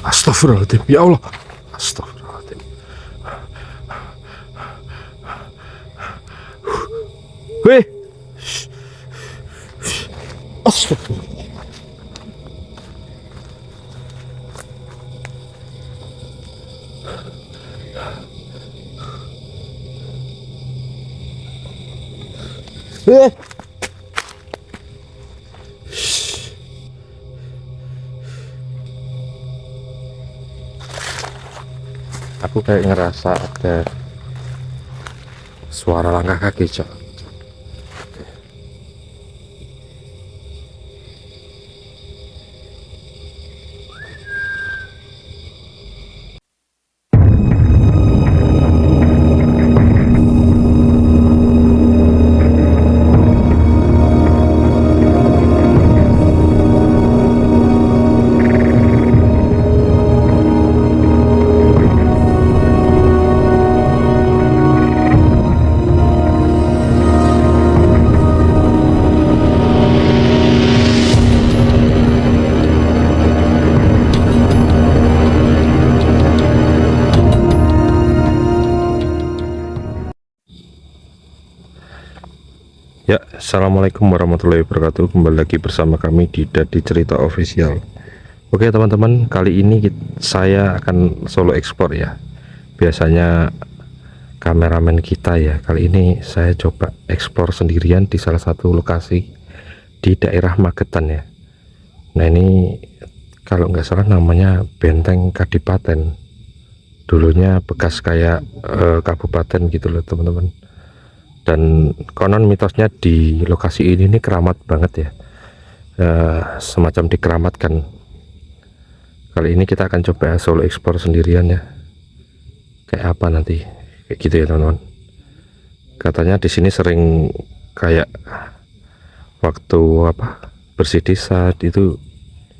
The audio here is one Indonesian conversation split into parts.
Astagfirullahaladzim, ya Allah. Astagfirullahaladzim. Weh. Astagfirullah. Aku kayak ngerasa ada suara langkah kaki, Cok. Ya, assalamualaikum warahmatullahi wabarakatuh. Kembali lagi bersama kami di Dadi Cerita Official. Oke teman-teman, kali ini saya akan solo explore ya. Biasanya kameramen kita ya. Kali ini saya coba explore sendirian di salah satu lokasi di daerah Magetan ya. Nah ini kalau nggak salah namanya Benteng Kadipaten. Dulunya bekas kayak kabupaten gitu loh teman-teman. Dan konon mitosnya di lokasi ini nih keramat banget ya, semacam dikeramatkan. Kali ini kita akan coba solo explore sendirian ya, kayak apa nanti, kayak gitu ya teman-teman. Katanya di sini sering kayak waktu apa bersih desa itu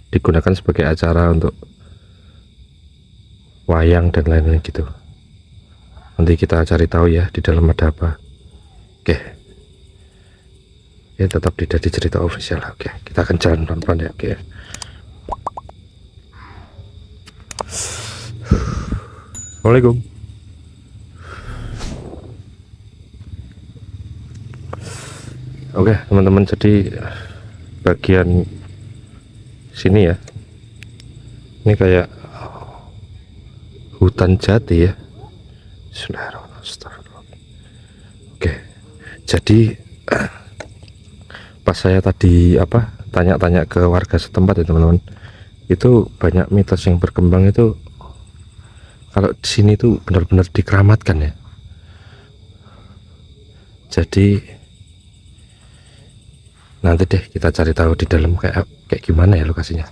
digunakan sebagai acara untuk wayang dan lain-lain gitu. Nanti kita cari tahu ya di dalam ada apa. Oke, ya tetap di Dadi Cerita Official. Oke, kita akan jalan pelan-pelan ya. Oke. Assalamualaikum. Oke teman-teman, jadi bagian sini ya, ini kayak hutan jati ya. Bismillahirrahmanirrahim. Oke, jadi pas saya tadi tanya-tanya ke warga setempat ya teman-teman, itu banyak mitos yang berkembang itu kalau di sini tuh benar-benar dikeramatkan ya. Jadi nanti deh kita cari tahu di dalam kayak gimana ya lokasinya.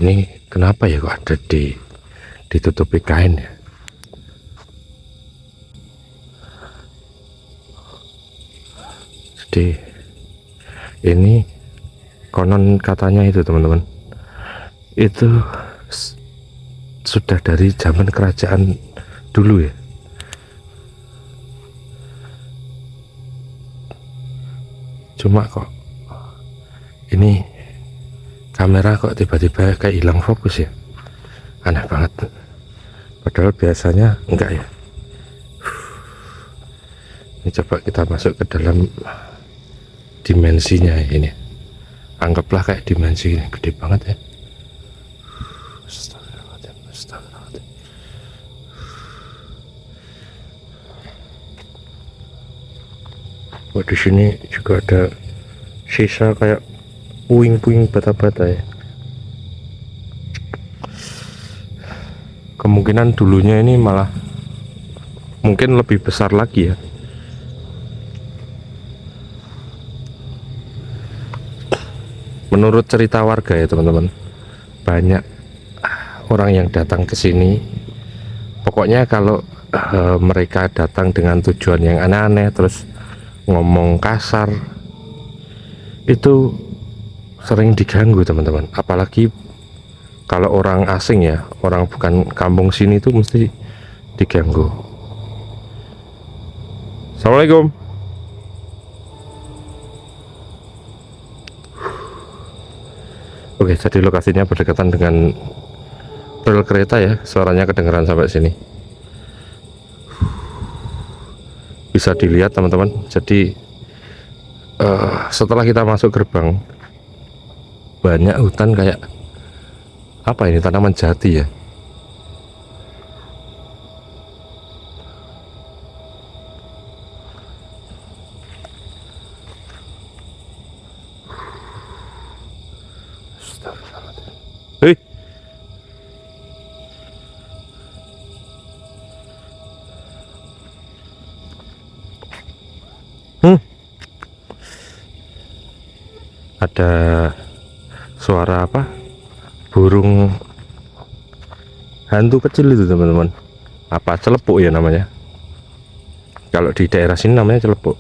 Ini kenapa ya kok ada ditutupi kain ya? Jadi ini konon katanya itu teman-teman, itu sudah dari zaman kerajaan dulu ya. Cuma kok ini kamera kok tiba-tiba kayak hilang fokus ya, aneh banget, padahal biasanya enggak ya. Ini coba kita masuk ke dalam dimensinya ini, anggaplah kayak dimensi ini gede banget ya. Astagfirullahaladzim, astagfirullahaladzim. Oh, di sini juga ada sisa kayak puing-puing bata-bata ya. Kemungkinan dulunya ini malah mungkin lebih besar lagi ya. Menurut cerita warga ya teman-teman, banyak orang yang datang ke sini. Pokoknya kalau mereka datang dengan tujuan yang aneh-aneh, terus ngomong kasar, itu sering diganggu teman-teman. Apalagi Kalau orang asing ya, orang bukan kampung sini tuh mesti diganggu. Assalamualaikum. Oke, jadi lokasinya berdekatan dengan rel kereta ya, suaranya kedengeran sampai sini. Bisa dilihat teman-teman. Jadi setelah kita masuk gerbang, banyak hutan kayak apa ini, tanaman jati ya. Hei, ada suara apa? Burung hantu kecil itu teman-teman. Apa, celepuk ya namanya? Kalau di daerah sini namanya celepuk.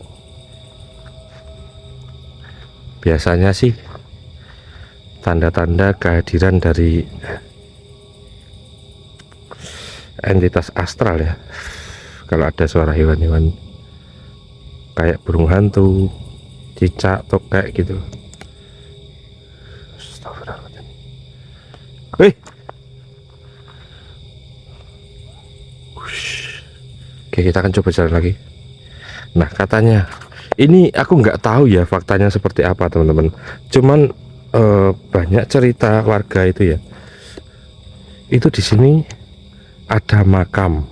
Biasanya sih tanda-tanda kehadiran dari entitas astral ya. Kalau ada suara hewan-hewan kayak burung hantu, cicak, tokek gitu. Astagfirullahaladzim. Oke, kita akan coba jalan lagi. Nah, katanya ini aku nggak tahu ya faktanya seperti apa teman-teman. Cuman banyak cerita warga itu ya. Itu di sini ada makam.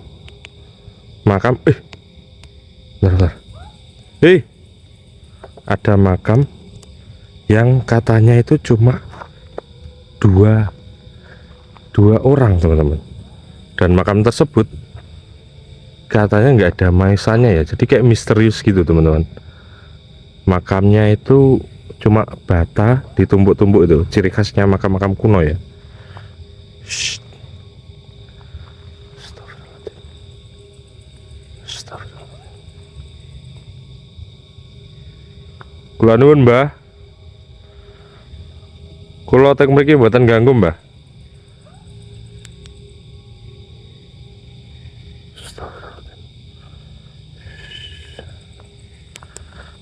Bentar. Ada makam yang katanya itu cuma dua orang teman-teman. Dan makam tersebut katanya nggak ada maisanya ya, jadi kayak misterius gitu teman-teman. Makamnya itu cuma bata ditumbuk-tumbuk, itu ciri khasnya makam-makam kuno ya. Kula nuwun Mbah, kula teng mriki mboten ganggu Mbah.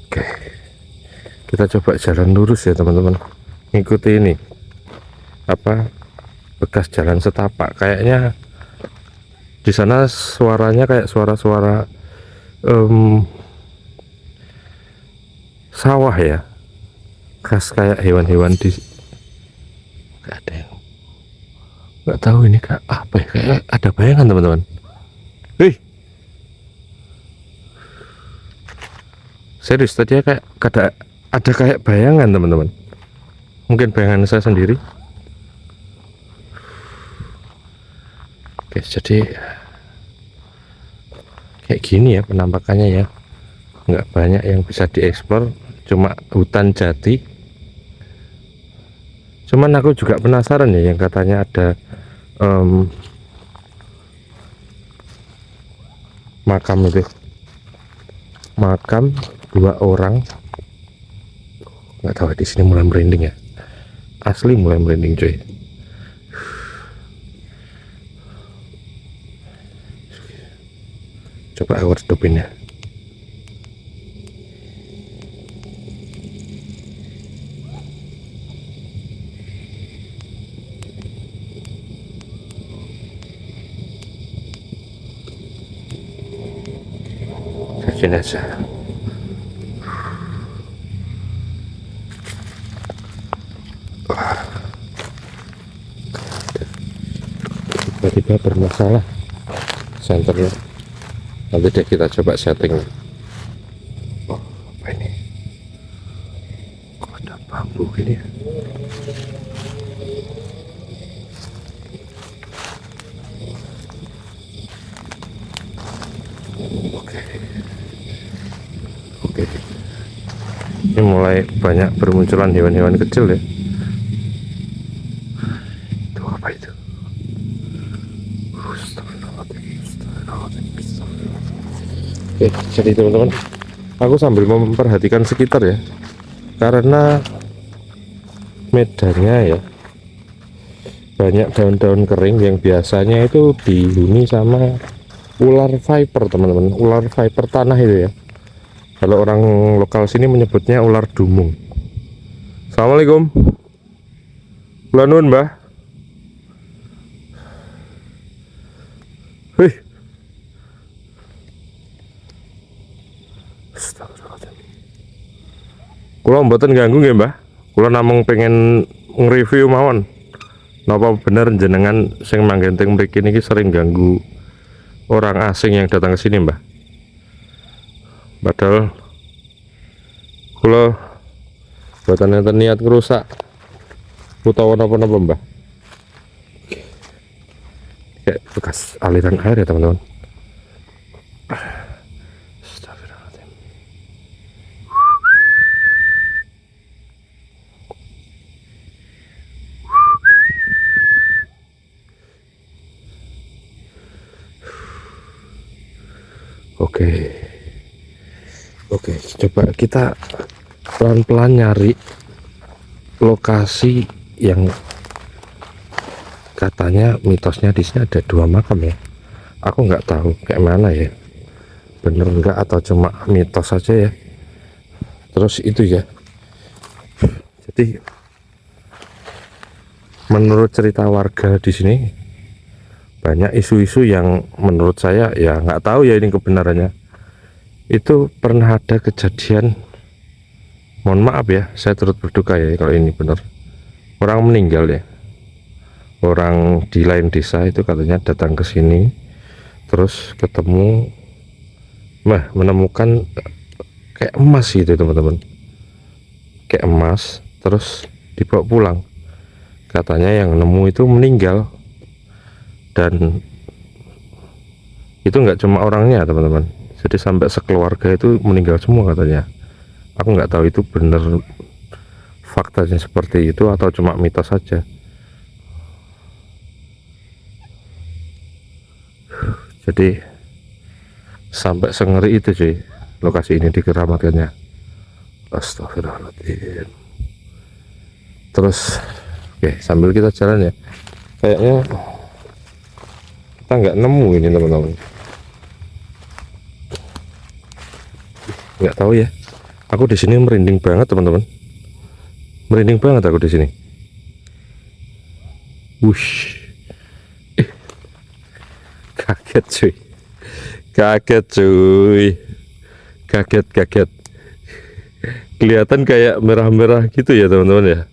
Oke, kita coba jalan lurus ya teman-teman, ngikuti ini apa, bekas jalan setapak. Kayaknya di sana suaranya kayak suara-suara sawah ya, khas kayak hewan-hewan di, nggak ada yang, nggak tahu ini kayak apa ya, kayak ada bayangan teman-teman. Serius tadi ya, kayak ada kayak bayangan teman-teman. Mungkin bayangan saya sendiri. Oke, jadi kayak gini ya penampakannya ya. Nggak banyak yang bisa dieksplor, cuma hutan jati. Cuman aku juga penasaran ya, yang katanya ada makam itu, makam 2 orang. Nggak tahu, di sini mulai merinding ya, asli mulai merinding cuy. Coba aku redupin ya. Sini aja. Tiba-tiba bermasalah senternya. Nanti deh kita coba setting. Oh, apa ini? Kok ada bambu gini ya? Oke. Ini mulai banyak bermunculan hewan-hewan kecil ya. Itu apa itu? Oke, jadi teman-teman, aku sambil memperhatikan sekitar ya, karena medannya ya banyak daun-daun kering yang biasanya itu dihuni sama ular viper teman-teman. Ular viper tanah itu ya, kalau orang lokal sini menyebutnya ular dumung. Assalamualaikum. Kula nuwun, Mbah. Wih. Astagfirullahaladzim. Kula mboten ganggu nggih, Mbah. Kula namung pengen nge-review mawon. Napa bener jenengan sing manggen teng mriki niki sering ganggu orang asing yang datang ke sini, Mbah? Padahal kula mboten enten niat ngerusak utawa napa-napa, Mbah. Kayak bekas aliran air ya, teman-teman. Astagfirullahaladzim. Oke, coba kita pelan-pelan nyari lokasi yang katanya mitosnya di sini ada 2 makam ya. Aku nggak tahu kayak mana ya, bener nggak atau cuma mitos saja ya. Terus itu ya, jadi menurut cerita warga di sini banyak isu-isu yang menurut saya ya nggak tahu ya ini kebenarannya. Itu pernah ada kejadian, mohon maaf ya, saya turut berduka ya kalau ini benar, orang meninggal ya. Orang di lain desa itu katanya datang ke sini terus ketemu menemukan kayak emas gitu teman-teman, kayak emas, terus dibawa pulang. Katanya yang nemu itu meninggal, dan itu nggak cuma orangnya teman-teman, jadi sampai sekeluarga itu meninggal semua katanya. Aku nggak tahu itu bener faktanya seperti itu atau cuma mitos saja. Jadi sampai sengeri itu cuy lokasi ini dikeramatkannya. Astagfirullahaladzim. Terus oke, sambil kita jalan ya, kayaknya kita nggak nemu ini teman-teman. Nggak tahu ya, aku di sini merinding banget teman-teman, merinding banget aku di sini. Wush, kaget cuy, kaget. Kelihatan kayak merah-merah gitu ya teman-teman ya,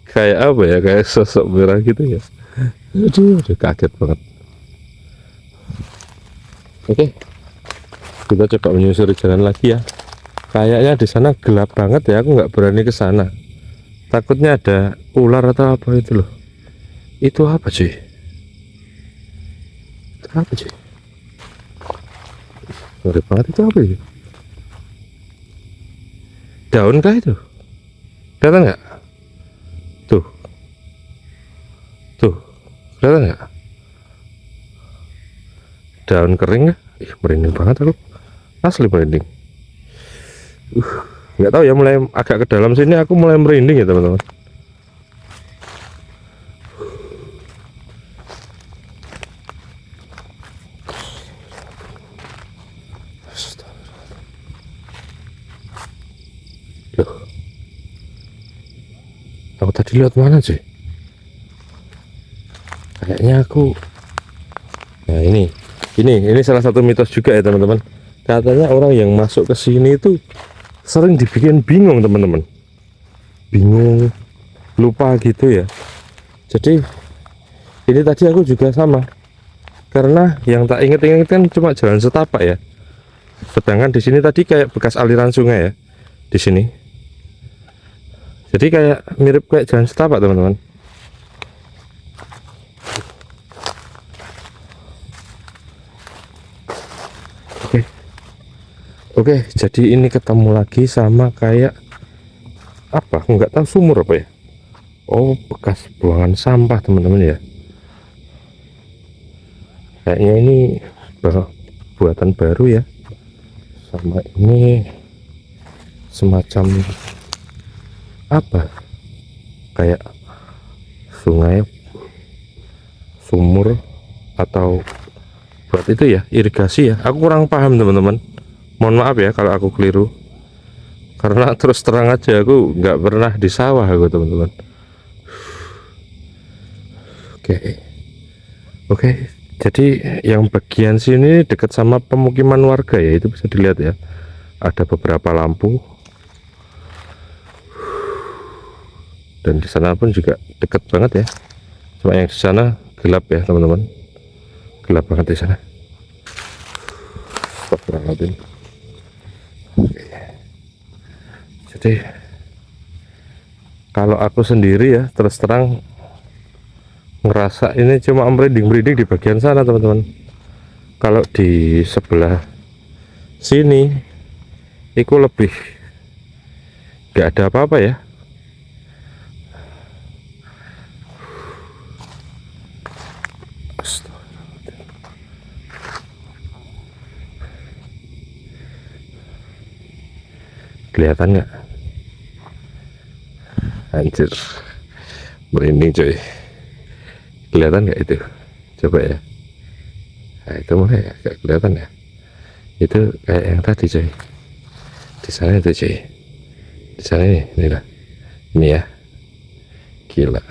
kayak apa ya, kayak sosok merah gitu ya. Aduh, kaget banget. Oke, kita coba menyusuri jalan lagi ya. Kayaknya di sana gelap banget ya, aku nggak berani ke sana. Takutnya ada ular atau apa itu loh. Itu apa cuy? Itu apa cuy? Ngeri banget, itu apa ya? Daun kah itu? Kelihatan nggak? Tuh, kelihatan nggak? Daun kering ya? Ih, merinding banget aku, asli merinding. Nggak tahu ya, mulai agak ke dalam sini aku mulai merinding ya teman-teman. Loh, aku tadi lihat mana sih? Kayaknya aku, nah ini salah satu mitos juga ya teman-teman. Katanya orang yang masuk ke sini itu sering dibikin bingung teman-teman, bingung, lupa gitu ya. Jadi ini tadi aku juga sama, karena yang tak inget-inget kan cuma jalan setapak ya, sedangkan di sini tadi kayak bekas aliran sungai ya di sini. Jadi kayak mirip kayak jalan setapak teman-teman. Oke, jadi ini ketemu lagi sama kayak apa? Nggak tahu, sumur apa ya? Oh, bekas buangan sampah teman-teman ya. Kayaknya ini buatan baru ya. Sama ini semacam apa? Kayak sungai sumur atau buat itu ya, irigasi ya. Aku kurang paham teman-teman, mohon maaf ya kalau aku keliru, karena terus terang aja aku nggak pernah di sawah aku teman-teman. Oke, jadi yang bagian sini dekat sama pemukiman warga ya, itu bisa dilihat ya, ada beberapa lampu, dan di sana pun juga dekat banget ya. Cuma yang di sana gelap ya teman-teman, gelap banget di sana. Astagfirullahaladzim. Oke. Jadi kalau aku sendiri ya, terus terang ngerasa ini cuma merinding-merinding di bagian sana teman-teman. Kalau di sebelah sini itu lebih nggak ada apa-apa ya. Kelihatan nggak? Anjir, merinding coy. Kelihatan nggak itu? Coba ya. Nah, itu mulai agak kelihatan ya. Itu kayak yang tadi coy. Di sana itu coy. Di sana ini lah. Ini ya. Gila.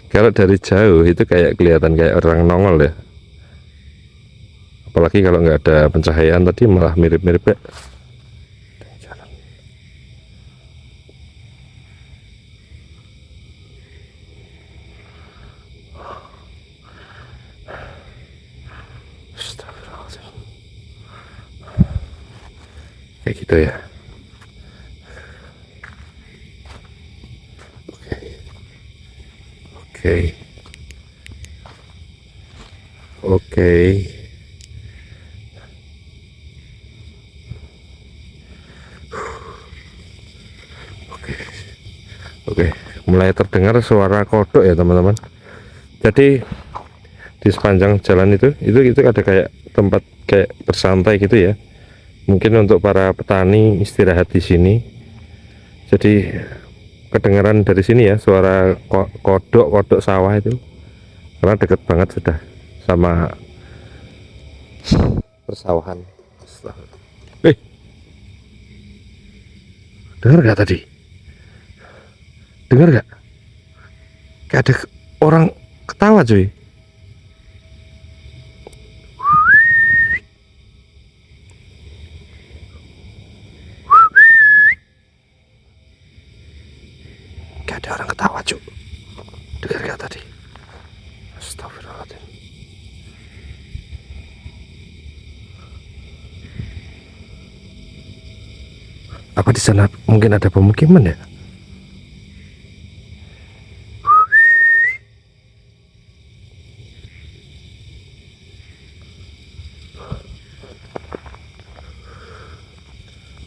Kalau dari jauh itu kayak kelihatan kayak orang nongol ya. Apalagi kalau nggak ada pencahayaan tadi malah mirip-mirip ya. Kayak gitu ya. Oke. Oke. Oke, mulai terdengar suara kodok ya teman-teman. Jadi di sepanjang jalan itu ada kayak tempat kayak bersantai gitu ya. Mungkin untuk para petani istirahat di sini. Jadi kedengaran dari sini ya suara kodok sawah itu, karena deket banget sudah sama persawahan. Dengar gak tadi? Dengar gak? Kayak ada orang ketawa cuy. Kayak ada orang ketawa cuy. Dengar gak tadi? Astagfirullahaladzim. Apa di sana mungkin ada pemukiman ya?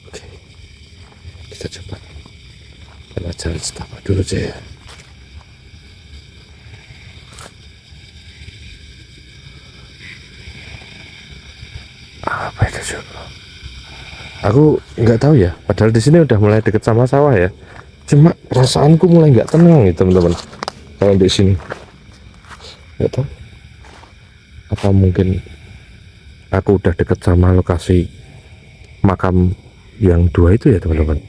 Oke, kita coba lewat jalan setapak dulu aja ya. Apa itu coba? Aku nggak tahu ya, padahal di sini udah mulai deket sama sawah ya. Cuma perasaanku mulai nggak tenang nih teman-teman. Kalau di sini, nggak tahu. Apa mungkin aku udah deket sama lokasi makam yang dua itu ya teman-teman.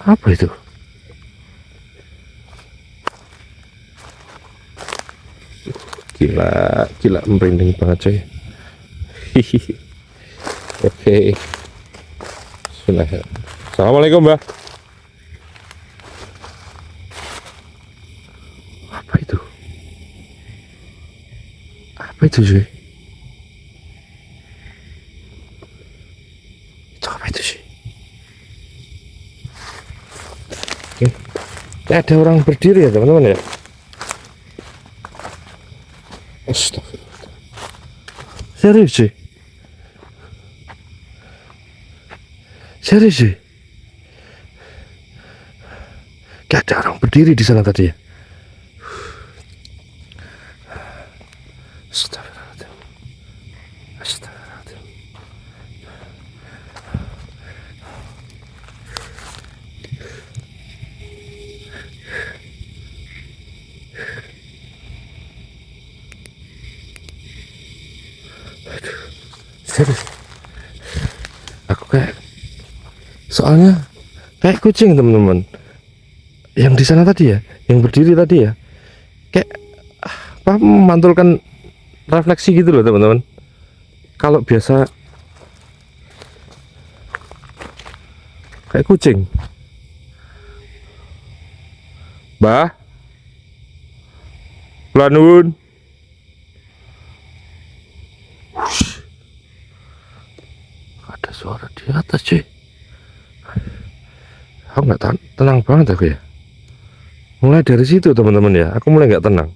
Apa itu? Gila merinding banget coy. Hihihi. Oke. Assalamualaikum mbak. Apa itu? Apa itu cuy? Itu apa itu sih? Oke. Ada orang berdiri ya teman-teman ya. Astagfirullah. Serius sih? Serius sih? Gak ada orang berdiri di sana tadi ya? Astagfirullahaladzim. Astagfirullahaladzim. Serius. Aku kayak, soalnya kayak kucing teman-teman. Yang di sana tadi ya, yang berdiri tadi ya, kayak apa memantulkan refleksi gitu loh teman-teman. Kalau biasa kayak kucing. Bah, Lanun. Ada suara di atas cuy. Aku nggak tenang banget aku ya. Mulai dari situ teman-teman ya, aku mulai nggak tenang.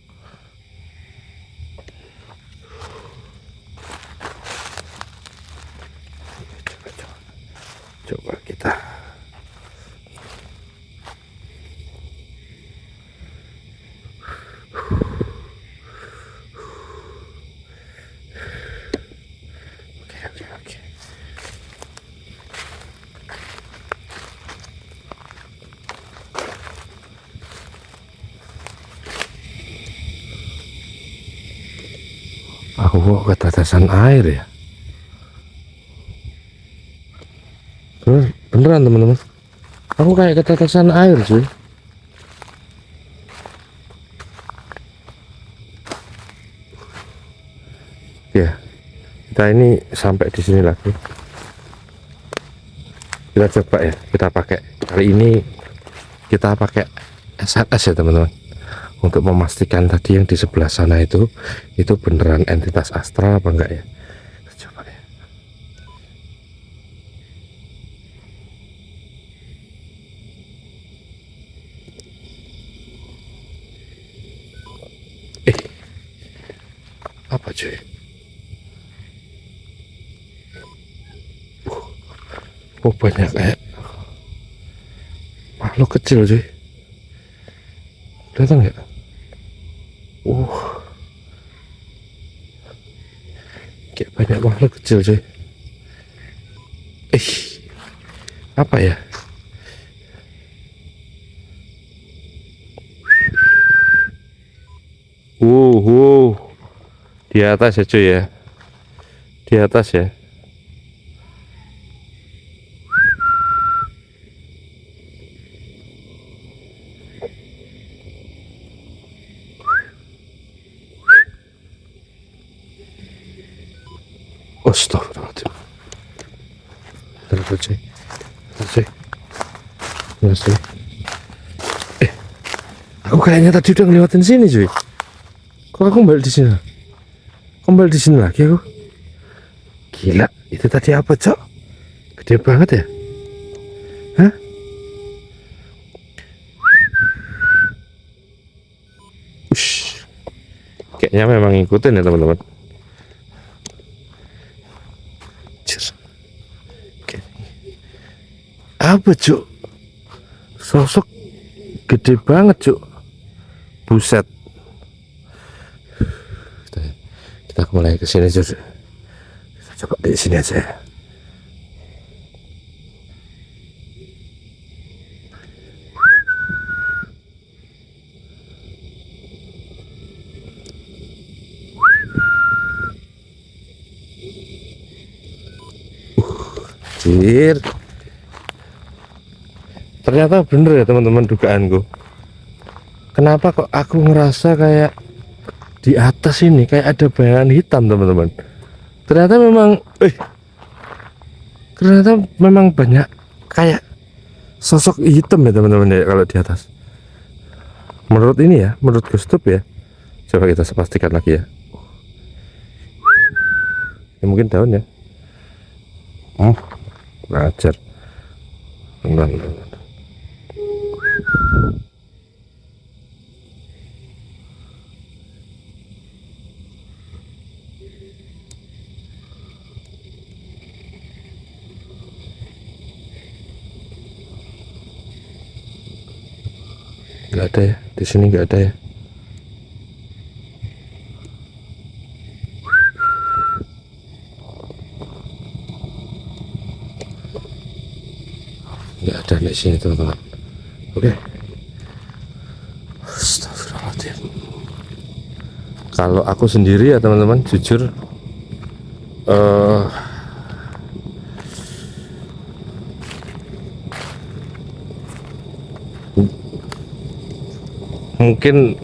Coba kita oke. Aku kok ketetesan air ya. Beneran teman-teman, aku kayak ketetesan air cuy. Ya, kita ini sampai di sini lagi. Kita coba ya, kita pakai kali ini kita pakai SLS ya teman-teman, untuk memastikan tadi yang di sebelah sana itu beneran entitas astral apa enggak ya. Kita coba ya. Apa cuy? Oh banyak kayak makhluk kecil cuy. Datang ya? Kayak banyak makhluk kecil cuy. Apa ya? Di atas ya cuy ya. Di atas ya. Astagfirullahaladzim. Bentar cuy. Aku kayaknya tadi udah ngelewatin sini cuy. Kok aku kembali di sini? Kembali di sini lagi aku. Gila, itu tadi apa cok? Gede banget ya? Hah? Ush. Kayaknya memang ngikutin ya teman-teman. Apa cuk? Sosok gede banget cuk. Buset. Kita mulai ke sini cuk. Kita coba di sini aja. Anjir. Ternyata bener ya teman-teman dugaanku. Kenapa kok aku ngerasa kayak di atas ini kayak ada bayangan hitam teman-teman. Ternyata memang banyak kayak sosok hitam ya teman-teman ya kalau di atas. Menurut ini ya, menurut Gustup ya. Coba kita pastikan lagi ya. Ya mungkin daun ya. Ngajar. Benar. Nggak ada ya, di sini nggak ada ya. Nggak ada di sini teman-teman. Oke. Astagfirullahaladzim. Kalau aku sendiri ya teman-teman, jujur mungkin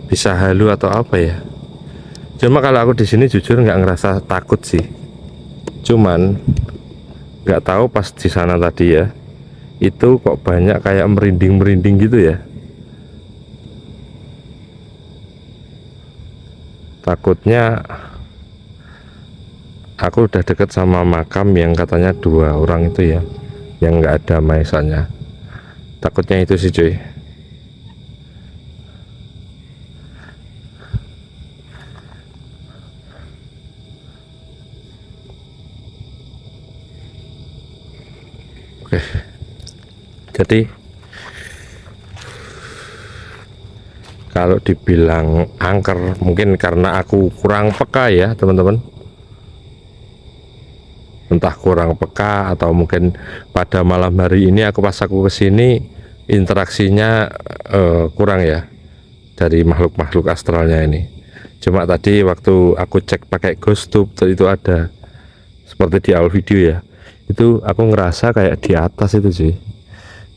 bisa halu atau apa ya. Cuma kalau aku di sini jujur nggak ngerasa takut sih. Cuman nggak tahu pas di sana tadi ya, itu kok banyak kayak merinding-merinding gitu ya. Takutnya aku udah deket sama makam yang katanya 2 orang itu ya, yang nggak ada maisanya. Takutnya itu sih cuy. Oke, jadi kalau dibilang angker mungkin karena aku kurang peka ya teman-teman, entah kurang peka atau mungkin pada malam hari ini pas aku kesini interaksinya kurang ya dari makhluk-makhluk astralnya ini. Cuma tadi waktu aku cek pakai ghost tube itu ada seperti di awal video ya, itu aku ngerasa kayak di atas itu sih,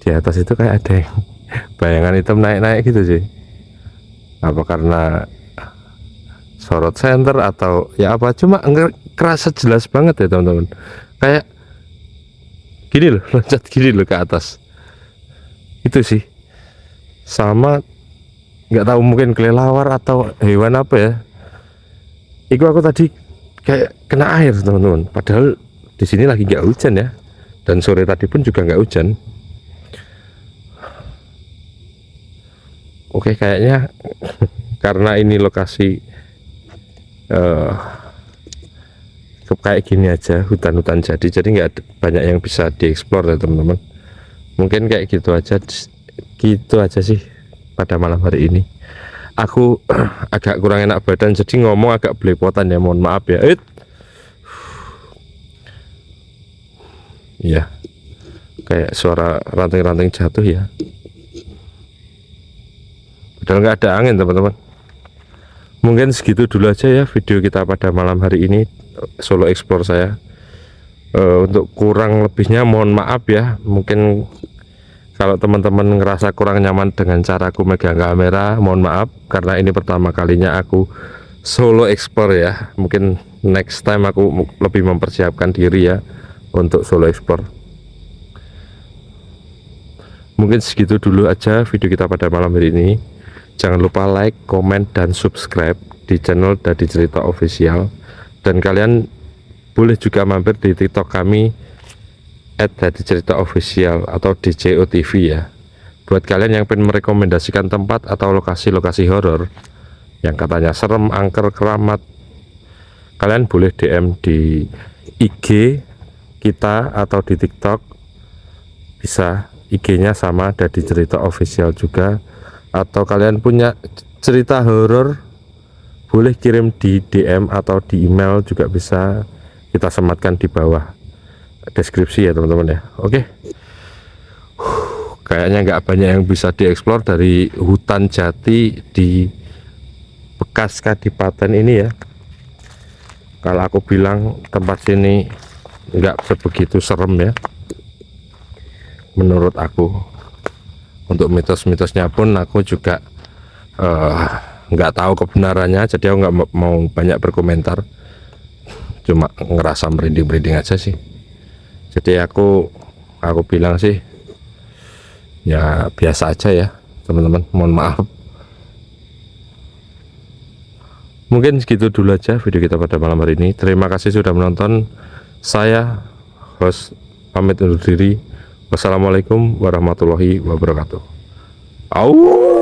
di atas itu kayak ada yang bayangan hitam naik-naik gitu sih. Apa karena sorot center atau ya apa, cuma kerasa jelas banget ya teman-teman, kayak gini loh, loncat gini loh ke atas itu sih. Sama nggak tahu mungkin kelelawar atau hewan apa ya, itu aku tadi kayak kena air teman-teman, padahal di sini lagi nggak hujan ya, dan sore tadi pun juga nggak hujan. Oke, kayaknya karena ini lokasi kayak gini aja, hutan-hutan jadi nggak banyak yang bisa dieksplor ya teman-teman. Mungkin kayak gitu aja sih pada malam hari ini. Aku agak kurang enak badan jadi ngomong agak belepotan ya, mohon maaf ya. Iya, kayak suara ranting-ranting jatuh ya, padahal nggak ada angin teman-teman. Mungkin segitu dulu aja ya video kita pada malam hari ini, solo explore saya. Untuk kurang lebihnya mohon maaf ya. Mungkin kalau teman-teman ngerasa kurang nyaman dengan cara aku megang kamera, mohon maaf, karena ini pertama kalinya aku solo explore ya. Mungkin next time aku lebih mempersiapkan diri ya untuk solo explore. Mungkin segitu dulu aja video kita pada malam hari ini. Jangan lupa like, komen, dan subscribe di channel Dadi Cerita Official. Dan kalian boleh juga mampir di TikTok kami @dadiceritaofficial atau DJOTV ya. Buat kalian yang pengen merekomendasikan tempat atau lokasi-lokasi horor yang katanya serem, angker, keramat, kalian boleh DM di IG kita atau di TikTok. Bisa, IG-nya sama Dadi Cerita Official juga. Atau kalian punya cerita horor, boleh kirim di DM atau di email juga bisa, kita sematkan di bawah deskripsi ya teman-teman ya. Oke, kayaknya nggak banyak yang bisa dieksplor dari hutan jati di bekas Kadipaten ini ya. Kalau aku bilang tempat sini nggak sebegitu serem ya menurut aku. Untuk mitos-mitosnya pun aku juga nggak tahu kebenarannya, jadi aku nggak mau banyak berkomentar, cuma ngerasa merinding-merinding aja sih. Jadi aku bilang sih ya biasa aja ya teman-teman, mohon maaf. Mungkin segitu dulu aja video kita pada malam hari ini. Terima kasih sudah menonton. Saya host pamit undur diri. Wassalamualaikum warahmatullahi wabarakatuh. Au.